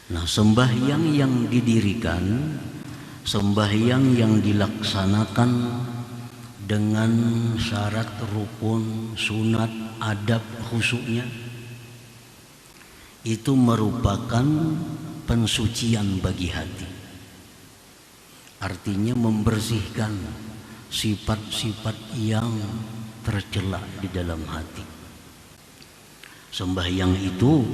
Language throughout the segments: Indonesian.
Nah, sembahyang yang didirikan, sembahyang yang dilaksanakan dengan syarat rukun, sunat, adab, khusyuknya, itu merupakan pensucian bagi hati. Artinya membersihkan sifat-sifat yang tercela di dalam hati. Sembahyang itu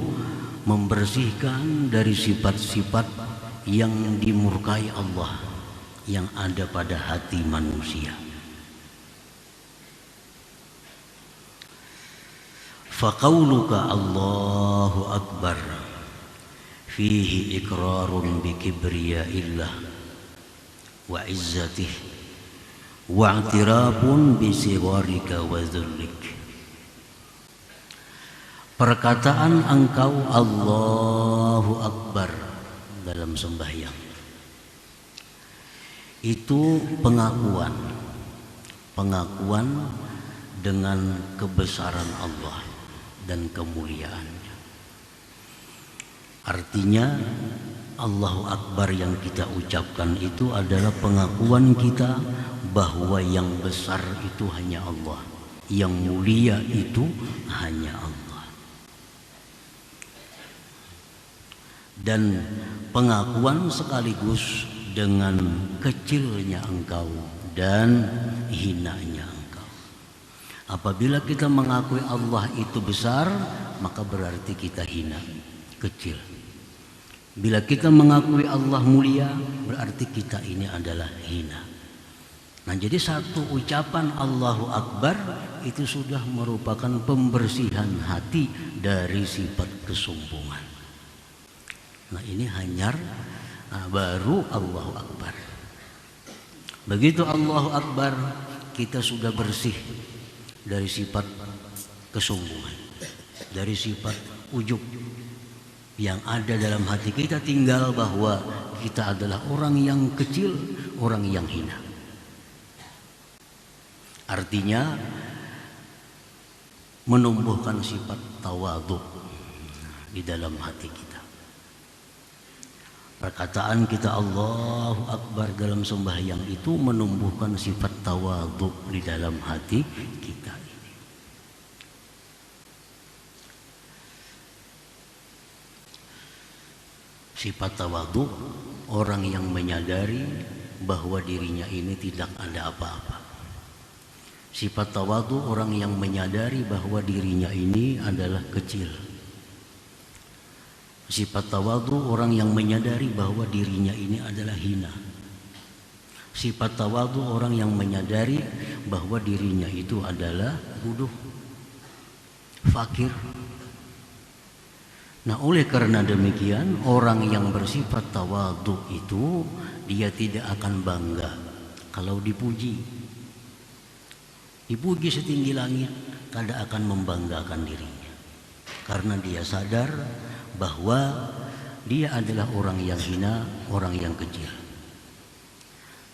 membersihkan dari sifat-sifat yang dimurkai Allah yang ada pada hati manusia. Faqauluka Allahu Akbar fihi iqrarun bi kibriyaillah wa izzatih wa i'tirafun bi sigharika wa dzullik. Perkataan engkau Allahu Akbar dalam sembahyang itu pengakuan dengan kebesaran Allah dan kemuliaannya. Artinya Allahu Akbar yang kita ucapkan itu adalah pengakuan kita bahwa yang besar itu hanya Allah, yang mulia itu hanya Allah. Dan pengakuan sekaligus dengan kecilnya engkau dan hinanya engkau. Apabila kita mengakui Allah itu besar, maka berarti kita hina, kecil. Bila kita mengakui Allah mulia, berarti kita ini adalah hina. Nah, jadi satu ucapan Allahu Akbar itu sudah merupakan pembersihan hati dari sifat kesombongan. Nah, ini hanyar, baru Allahu Akbar. Begitu Allahu Akbar, kita sudah bersih dari sifat kesombongan, dari sifat ujub yang ada dalam hati kita. Tinggal bahwa kita adalah orang yang kecil, orang yang hina. Artinya menumbuhkan sifat tawadhu di dalam hati kita. Perkataan kita Allahu Akbar dalam sembahyang itu menumbuhkan sifat tawadhu di dalam hati kita ini. Sifat tawadhu, orang yang menyadari bahwa dirinya ini tidak ada apa-apa. Sifat tawadhu, orang yang menyadari bahwa dirinya ini adalah kecil. Sifat tawadhu, orang yang menyadari bahwa dirinya ini adalah hina. Sifat tawadhu, orang yang menyadari bahwa dirinya itu adalah bodoh, fakir. Nah, oleh karena demikian, orang yang bersifat tawadhu itu dia tidak akan bangga kalau dipuji. Dipuji setinggi langit, tidak akan membanggakan dirinya. Karena dia sadar bahwa dia adalah orang yang hina, orang yang kecil.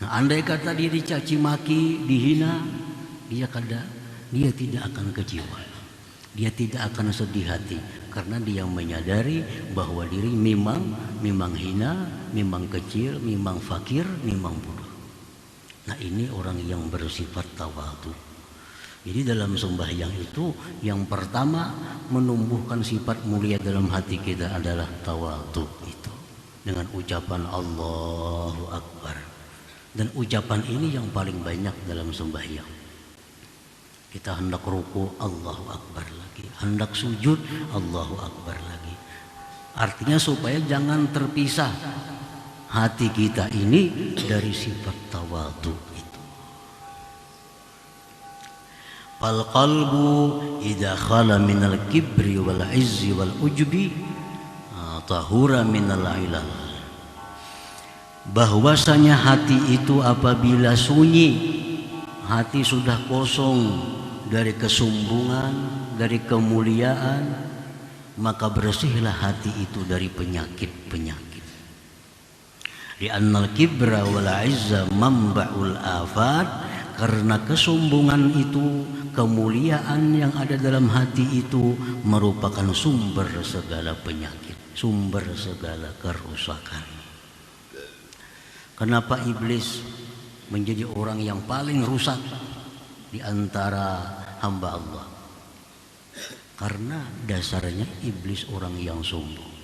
Nah, andai kata dia dicaci maki, dihina, dia tidak akan kecewa. Dia tidak akan sedih hati karena dia menyadari bahwa diri memang hina, memang kecil, memang fakir, memang bodoh. Nah, ini orang yang bersifat tawadhu. Jadi dalam sembahyang itu yang pertama menumbuhkan sifat mulia dalam hati kita adalah tawadhu itu dengan ucapan Allahu Akbar. Dan ucapan ini yang paling banyak dalam sembahyang. Kita hendak ruku, Allahu Akbar lagi. Hendak sujud, Allahu Akbar lagi. Artinya supaya jangan terpisah hati kita ini dari sifat tawadhu itu. Fal qalbu idza khala minal kibri wal izzi wal ujbi tahura minal ilal. Bahwasanya hati itu apabila sunyi, hati sudah kosong dari kesombongan, dari kemuliaan, maka bersihlah hati itu dari penyakit-penyakit. Li'annal kibra wal izza manba'ul afat, karena kesombongan itu, kemuliaan yang ada dalam hati itu merupakan sumber segala penyakit. sumber segala kerusakan. Kenapa iblis menjadi orang yang paling rusak di antara hamba Allah? Karena dasarnya iblis orang yang sombong.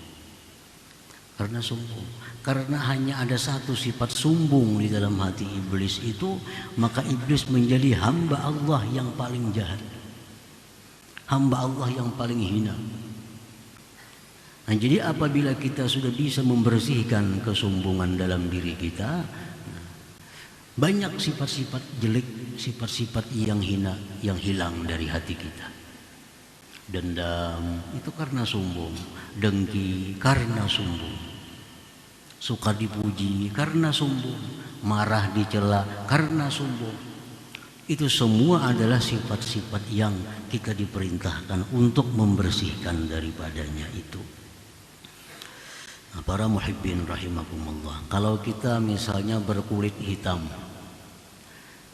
Karena sombong. Karena hanya ada satu sifat sombong di dalam hati iblis itu, maka iblis menjadi hamba Allah yang paling jahat. Hamba Allah yang paling hina. Nah, jadi apabila kita sudah bisa membersihkan kesombongan dalam diri kita, banyak sifat-sifat jelek, sifat-sifat yang hina yang hilang dari hati kita. Dendam itu karena sombong, dengki karena sombong, suka dipuji karena sombong, marah dicela karena sombong. Itu semua adalah sifat-sifat yang kita diperintahkan untuk membersihkan daripadanya itu. Nah, para muhibbin rahimakumullah, kalau kita misalnya berkulit hitam,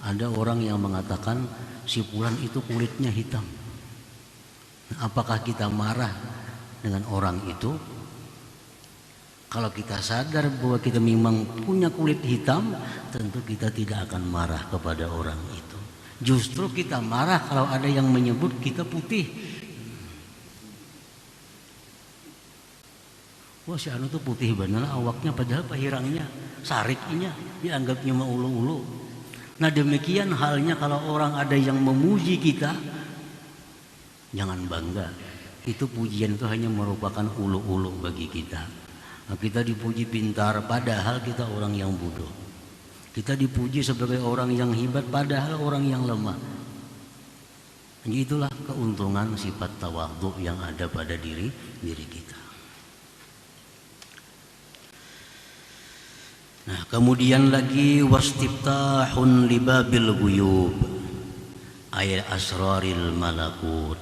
ada orang yang mengatakan si fulan itu kulitnya hitam. Nah, apakah kita marah dengan orang itu? Kalau kita sadar bahwa kita memang punya kulit hitam, tentu kita tidak akan marah kepada orang itu. Justru kita marah kalau ada yang menyebut kita putih. Wah, si anu tuh putih bener awaknya, padahal pahirangnya, sariknya dianggapnya mah ulu-ulu. Nah, demikian halnya kalau orang ada yang memuji kita, jangan bangga. Itu pujian itu hanya merupakan ulu-ulu bagi kita. Nah, kita dipuji pintar padahal kita orang yang bodoh. Kita dipuji sebagai orang yang hebat padahal orang yang lemah. Jadi itulah keuntungan sifat tawadhu yang ada pada diri kita. Nah, kemudian lagi wastiftahun libabil ghuyub ay asraril malakut,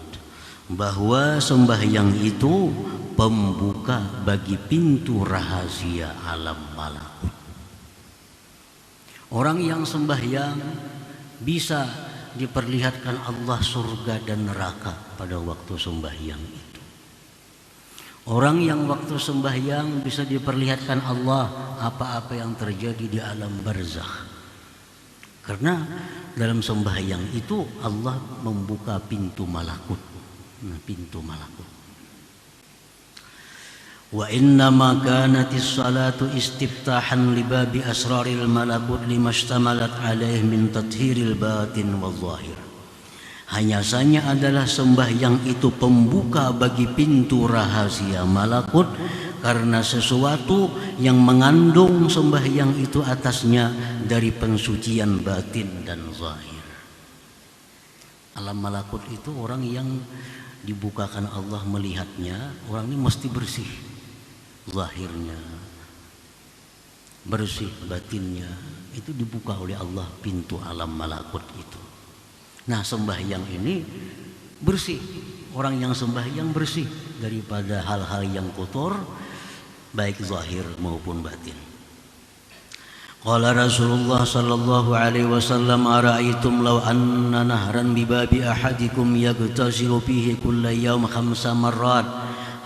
bahwa sembahyang itu pembuka bagi pintu rahasia alam malakut. Orang yang sembahyang bisa diperlihatkan Allah surga dan neraka pada waktu sembahyang itu. Orang yang waktu sembahyang bisa diperlihatkan Allah apa-apa yang terjadi di alam barzakh. Karena dalam sembahyang itu Allah membuka pintu malakut. Nah, pintu malakut. Wa innama kanatis salatu istiftahan libabi asraril malakut limashtamalat alaih min tathhiril batin wal zahir. Hanya saja adalah sembahyang itu pembuka bagi pintu rahasia malakut, karena sesuatu yang mengandung sembahyang itu atasnya dari pensucian batin dan zahir. Alam malakut itu orang yang dibukakan Allah melihatnya, orang ini mesti bersih zahirnya, bersih batinnya, itu dibuka oleh Allah pintu alam malakut itu. Nah, sembahyang ini bersih, orang yang sembahyang bersih daripada hal-hal yang kotor baik zahir maupun batin. Qala Rasulullah sallallahu alaihi wasallam, ara'aitum law anna nahran bi babi ahadikum yaghtasilu fihi kulla yawm 5 marrat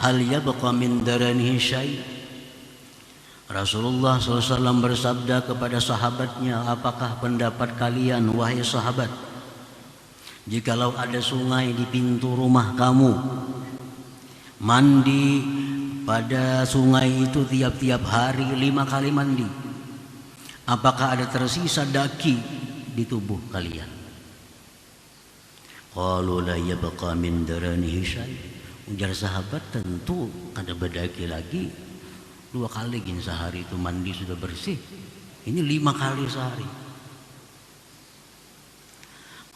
hal yabqa min daranihi syai'. Rasulullah SAW bersabda kepada sahabatnya, apakah pendapat kalian wahai sahabat, jikalau ada sungai di pintu rumah kamu, mandi pada sungai itu tiap-tiap hari 5 kali mandi, apakah ada tersisa daki di tubuh kalian? Qalu la yabqa min daranihi syai'. Ujar sahabat, tentu ada bedaki lagi. 2 kali gini sehari itu mandi sudah bersih, ini 5 kali sehari.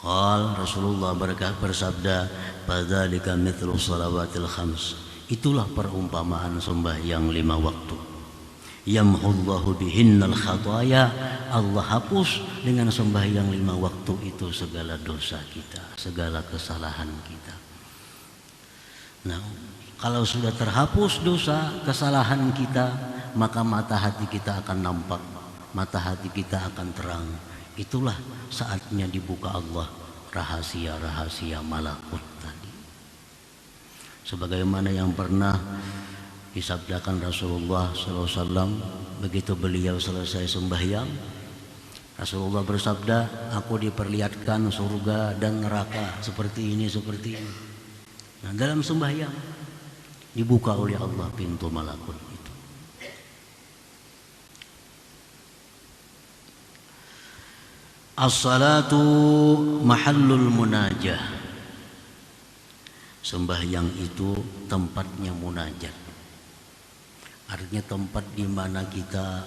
Qal Rasulullah bersabda, fadzalika mithlu shalawatil khams. Itulah perumpamaan sembahyang 5 waktu. Yamhullahu bihinnal khataya. Allah hapus dengan sembahyang 5 waktu itu segala dosa kita, segala kesalahan kita. Nah, kalau sudah terhapus dosa kesalahan kita, maka mata hati kita akan nampak, mata hati kita akan terang. Itulah saatnya dibuka Allah rahasia-rahasia malakut tadi. Sebagaimana yang pernah Disabdakan Rasulullah SAW begitu beliau selesai sembahyang, Rasulullah bersabda, aku diperlihatkan surga dan neraka seperti ini, seperti ini. Nah, dalam sembahyang dibuka oleh Allah pintu malakut itu. As-salatu mahallul munajah. Sembahyang itu tempatnya munajat. Artinya tempat di mana kita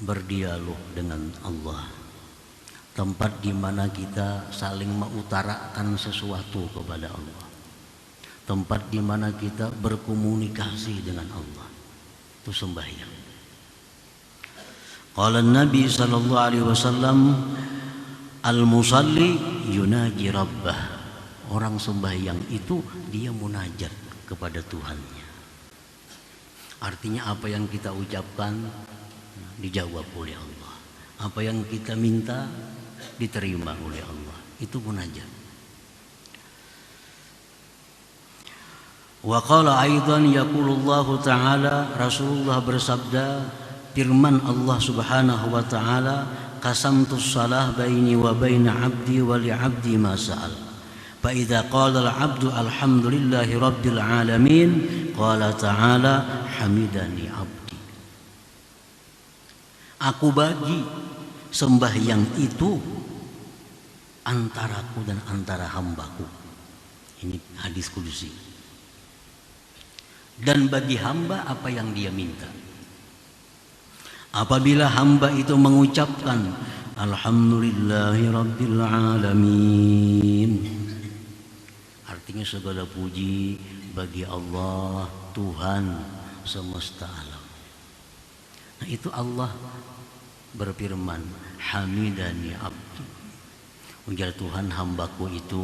berdialog dengan Allah. Tempat di mana kita saling mengutarakan sesuatu kepada Allah. Tempat di mana kita berkomunikasi dengan Allah. Itu sembahyang. Qala Nabi sallallahu alaihi wasallam, al-musalli yunaji rabbah. Orang sembahyang itu dia munajat kepada Tuhannya. Artinya apa yang kita ucapkan dijawab oleh Allah. Apa yang kita minta diterima oleh Allah. Itu munajat. Wa qala aidan yaqulullahu ta'ala, Rasulullah bersabda, firman Allah Subhanahu wa ta'ala, qasamtus salah baini wa baina 'abdi wa li 'abdi ma sa'al. Fa idza qala al-'abdu alhamdulillahi rabbil alamin, qala ta'ala hamidani 'abdi. Aku bagi sembahyang itu antaraku dan antara hambaku. Ini hadis kudusi. Dan bagi hamba apa yang dia minta. Apabila hamba itu mengucapkan alhamdulillahi rabbil alamin, artinya segala puji bagi Allah, Tuhan semesta alam. Nah, itu Allah berfirman, hamidani abdi. Ujar Tuhan, hambaku itu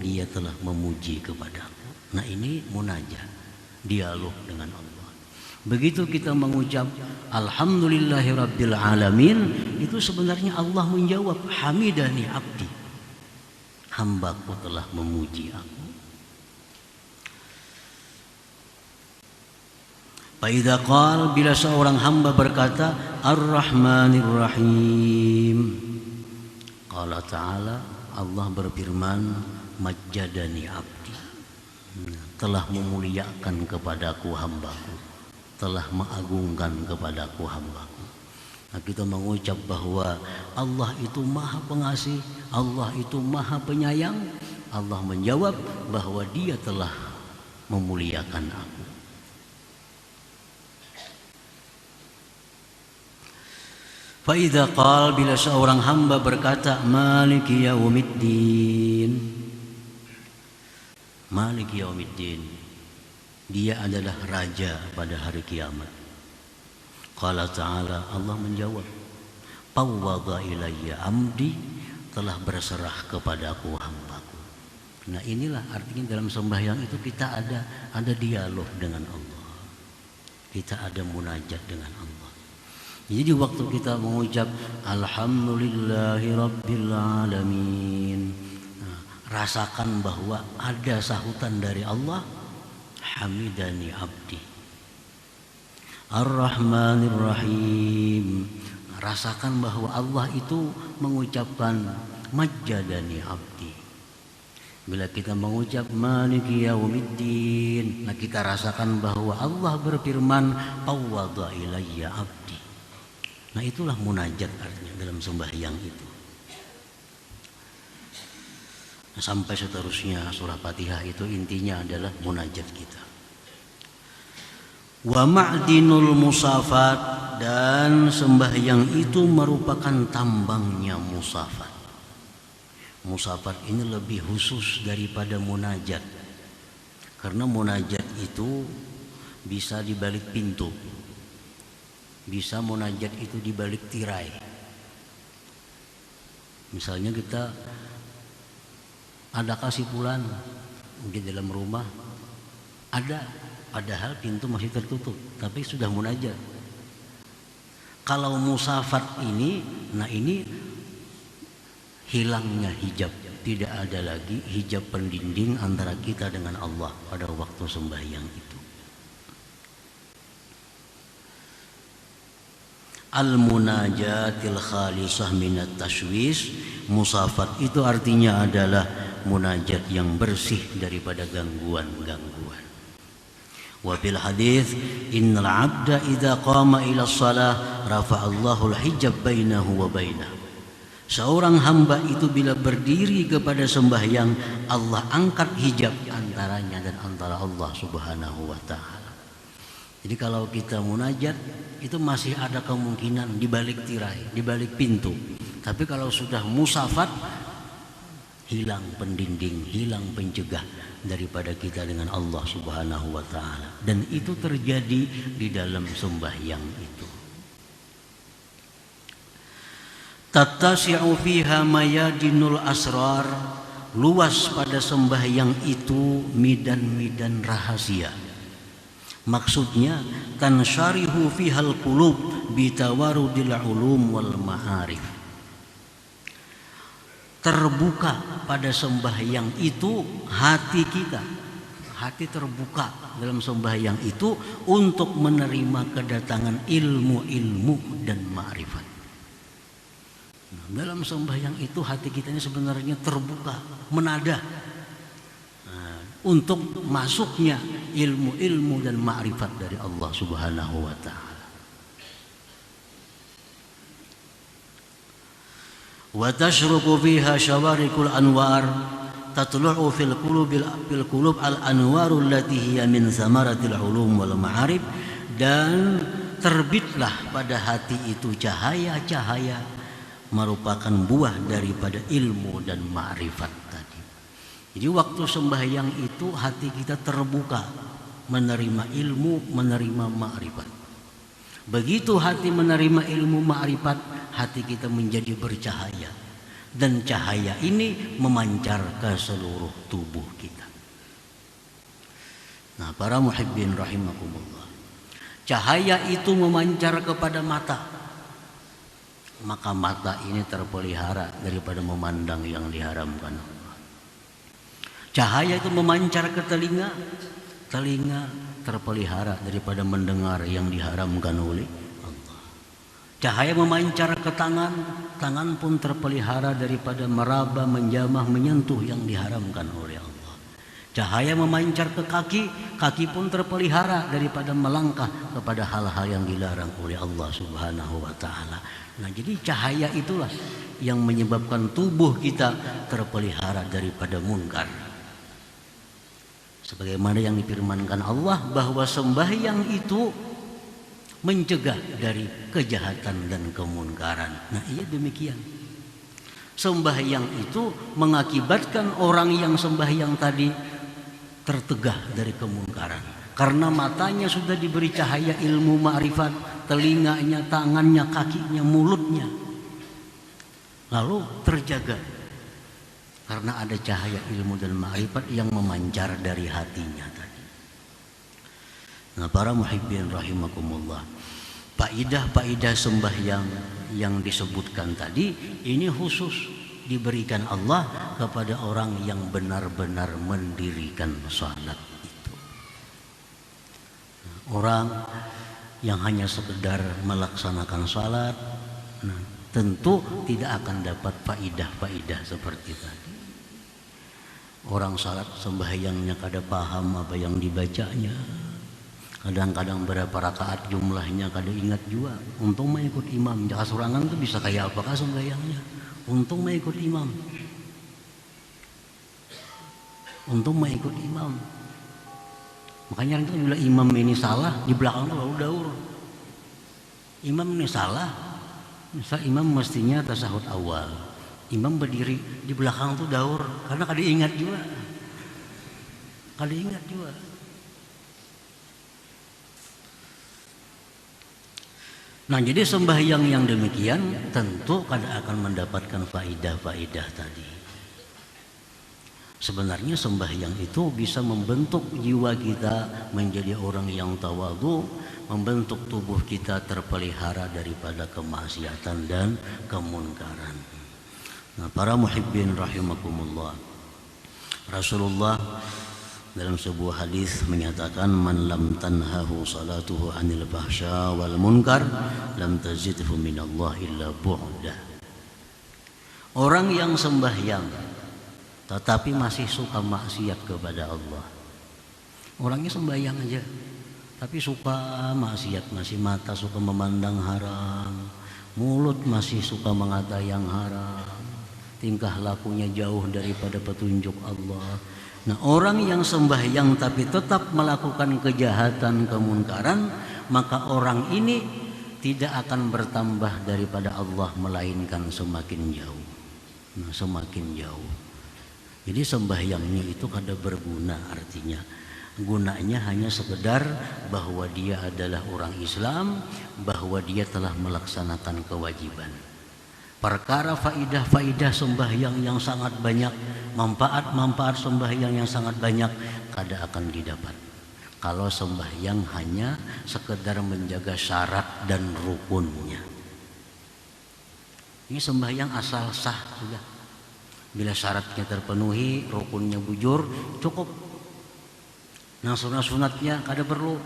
dia telah memuji kepadaku. Nah, ini munajat, dialog dengan Allah. Begitu kita mengucap alhamdulillahi rabbil alamin, itu sebenarnya Allah menjawab hamidani abdi. Hambaku telah memuji aku. Faidha qal, bila seorang hamba berkata ar-rahmanir rahim, qala ta'ala, Allah berfirman majjadani abdi, telah memuliakan kepadaku hambaku, telah mengagungkan kepadaku hambaku. Nah, kita mengucap bahwa Allah itu maha pengasih, Allah itu maha penyayang. Allah menjawab bahwa dia telah memuliakan aku. Faidha qal, bila seorang hamba berkata maliki yaumiddin, maliki yaumiddin, dia adalah raja pada hari kiamat. Qala ta'ala, Allah menjawab fawwadha ilayya amdi, telah berserah kepadaku hambaku. Nah, inilah artinya dalam sembahyang itu kita ada dialog dengan Allah. Kita ada munajat dengan Allah. Jadi waktu kita mengucap alhamdulillahi rabbil alamin, nah, rasakan bahwa ada sahutan dari Allah, hamidani abdi. Ar-Rahmanir Rahim, rasakan bahwa Allah itu mengucapkan majjadani abdi. Bila kita mengucap maliki yaumiddin, nah kita rasakan bahwa Allah berfirman fawwadha ilayya abdi. Nah, itulah munajat artinya dalam sembahyang itu. Nah, sampai seterusnya surah Fatihah itu intinya adalah munajat kita. Wa ma'dinul musafat, dan sembahyang itu merupakan tambangnya musafat. Musafat ini lebih khusus daripada munajat. Karena munajat itu bisa di balik pintu. Bisa munajat itu di balik tirai. Misalnya kita ada kesimpulan di dalam rumah, ada, padahal pintu masih tertutup, tapi sudah munajat. Kalau musafat ini, nah ini hilangnya hijab, tidak ada lagi hijab pendinding antara kita dengan Allah pada waktu sembahyang itu. Al-munajatil khalisah minat tashwis. Musafat itu artinya adalah munajat yang bersih daripada gangguan-gangguan. Wa bil hadits innal 'abda idza qama ila shalah rafa'allahu al-hijab bainahu wa bainah. Seorang hamba itu bila berdiri kepada sembahyang, Allah angkat hijab antaranya dan antara Allah Subhanahu wa taala. Jadi kalau kita munajat itu masih ada kemungkinan di balik tirai, di balik pintu. Tapi kalau sudah musafat, hilang pendinding, hilang pencegah daripada kita dengan Allah Subhanahu wa taala. Dan itu terjadi di dalam sembahyang itu. Tattasi'u fiha mayadinul asrar. Luas pada sembahyang itu midan-midan rahasia. Maksudnya tansyarihu fihal qulub bitawarudil ulum wal ma'arif. Terbuka pada sembahyang itu hati kita. Hati terbuka dalam sembahyang itu untuk menerima kedatangan ilmu-ilmu dan ma'rifat. Dalam sembahyang itu hati kita ini sebenarnya terbuka, menadah untuk masuknya ilmu-ilmu dan ma'rifat dari Allah Subhanahu wa taala. Wa tashruqu fiha syawarikul anwar tatlu'u fil qulub al anwarul lati hiya min samaratil ulum wal ma'arif. Dan terbitlah pada hati itu cahaya-cahaya merupakan buah daripada ilmu dan ma'rifat tadi. Jadi waktu sembahyang itu hati kita terbuka menerima ilmu, menerima ma'rifat. Begitu hati menerima ilmu ma'rifat, hati kita menjadi bercahaya. Dan cahaya ini memancar ke seluruh tubuh kita. Nah, para muhibbin rahimakumullah, cahaya itu memancar kepada mata. Maka mata ini terpelihara daripada memandang yang diharamkan Allah. Cahaya itu memancar ke telinga. Telinga terpelihara daripada mendengar yang diharamkan oleh Allah. Cahaya memancar ke tangan. Tangan pun terpelihara daripada meraba, menjamah, menyentuh yang diharamkan oleh Allah. Cahaya memancar ke kaki. Kaki pun terpelihara daripada melangkah kepada hal-hal yang dilarang oleh Allah Subhanahu wa taala. Nah, jadi cahaya itulah yang menyebabkan tubuh kita terpelihara daripada munkar. Sebagaimana yang difirmankan Allah bahwa sembahyang itu mencegah dari kejahatan dan kemunkaran. Nah, iya demikian. Sembahyang itu mengakibatkan orang yang sembahyang tadi tertegah dari kemunkaran. Karena matanya sudah diberi cahaya ilmu ma'rifat, telinganya, tangannya, kakinya, mulutnya. Lalu terjaga. Karena ada cahaya ilmu dan ma'rifat yang memancar dari hatinya tadi. Nah, para muhibbin rahimakumullah, faidah-faidah sembahyang yang disebutkan tadi ini khusus diberikan Allah kepada orang yang benar-benar mendirikan salat. Orang yang hanya sekedar melaksanakan salat, nah, tentu tidak akan dapat faidah-faidah seperti tadi. Orang salat sembahyangnya kada paham apa yang dibacanya. Kadang-kadang berapa rakaat jumlahnya kada ingat juga. Untung mah ikut imam. Jika sorangan tuh bisa kayak apakah sembahyangnya. Untung mah ikut imam. Untung mah ikut imam. Makanya itu bila imam ini salah, di belakang itu lalu daur. Imam ini salah, misal imam mestinya tasahud awal. Imam berdiri di belakang itu daur, karena kada ingat juga. Kada ingat juga. Nah, jadi sembahyang yang demikian tentu kada akan mendapatkan faidah-faidah tadi. Sebenarnya sembahyang itu bisa membentuk jiwa kita menjadi orang yang tawadhu, membentuk tubuh kita terpelihara daripada kemaksiatan dan kemunkaran. Nah, para muhibbin rahimakumullah, Rasulullah Dalam sebuah hadis menyatakan man lam tanhahu salatuhu anil fahsya wal munkar lam tazidhu minallah illa bu'da. Orang yang sembahyang tetapi masih suka maksiat kepada Allah. Orangnya sembahyang aja tapi suka maksiat, masih mata suka memandang haram, mulut masih suka mengata yang haram, tingkah lakunya jauh daripada petunjuk Allah. Nah, orang yang sembahyang tapi tetap melakukan kejahatan, kemunkaran, maka orang ini tidak akan bertambah daripada Allah melainkan semakin jauh. Nah, semakin jauh. Jadi sembahyangnya itu kada berguna, artinya gunanya hanya sekedar bahwa dia adalah orang Islam, bahwa dia telah melaksanakan kewajiban. Perkara faidah-faidah sembahyang yang sangat banyak, manfaat-manfaat sembahyang yang sangat banyak kada akan didapat kalau sembahyang hanya sekedar menjaga syarat dan rukunnya. Ini sembahyang asal sah sudah. Bila syaratnya terpenuhi, rukunnya bujur, cukup. Nah, sunat-sunatnya kada perlu,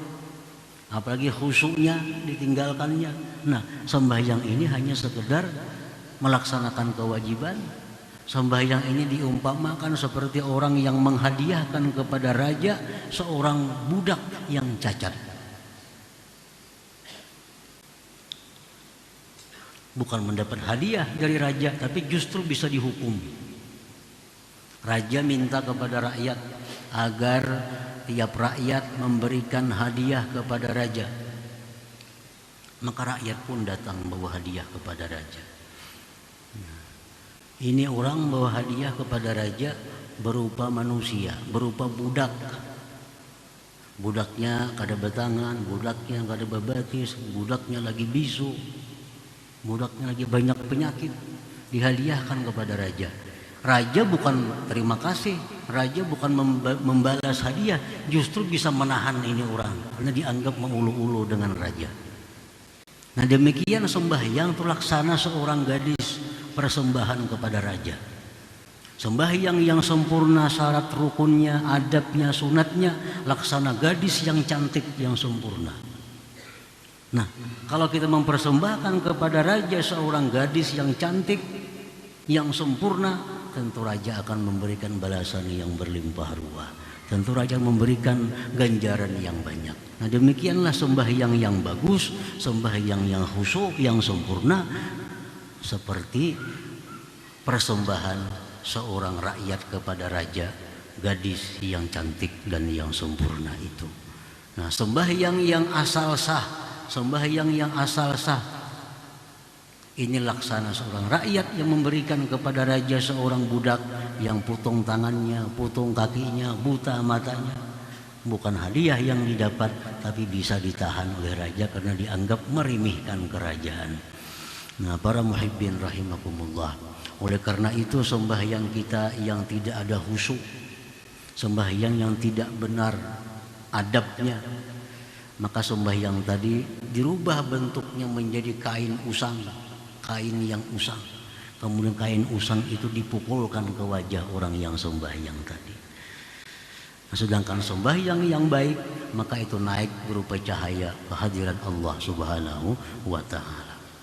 apalagi khusyuknya ditinggalkannya. Nah, sembahyang ini hanya sekedar melaksanakan kewajiban. Sembahyang ini diumpamakan seperti orang yang menghadiahkan kepada raja seorang budak yang cacat. Bukan mendapat hadiah dari raja, tapi justru bisa dihukum. Raja minta kepada rakyat agar tiap rakyat memberikan hadiah kepada raja. Maka rakyat pun datang bawa hadiah kepada raja. Ini orang bawa hadiah kepada raja berupa manusia, berupa budak. Budaknya kada batangan, budaknya kada babatis, budaknya lagi bisu, budaknya lagi banyak penyakit, dihadiahkan kepada raja. Raja bukan terima kasih, raja bukan membalas hadiah, justru bisa menahan ini orang karena dianggap mengulu-ulu dengan raja. Nah, demikian sembahyang itu laksana seorang gadis persembahan kepada raja. Sembahyang yang sempurna, syarat rukunnya, adabnya, sunatnya, laksana gadis yang cantik yang sempurna. Nah, kalau kita mempersembahkan kepada raja seorang gadis yang cantik, yang sempurna, tentu raja akan memberikan balasan yang berlimpah ruah. Tentu raja memberikan ganjaran yang banyak. Nah, demikianlah sembahyang yang bagus, sembahyang yang khusyuk, yang sempurna, seperti persembahan seorang rakyat kepada raja, gadis yang cantik dan yang sempurna itu. Nah, sembahyang yang asal sah, sembahyang yang asal sah, ini laksana seorang rakyat yang memberikan kepada raja seorang budak yang putung tangannya, putung kakinya, buta matanya. Bukan hadiah yang didapat, tapi bisa ditahan oleh raja karena dianggap merimihkan kerajaan. Nah, para muhibbin rahimakumullah, oleh karena itu sembahyang kita yang tidak ada khusyuk, sembahyang yang tidak benar adabnya, maka sembahyang tadi dirubah bentuknya menjadi kain usang, kain yang usang. Kemudian kain usang itu dipukulkan ke wajah orang yang sembahyang tadi. Nah, sedangkan sembahyang yang baik, maka itu naik berupa cahaya kehadiran Allah Subhanahu wa ta'ala.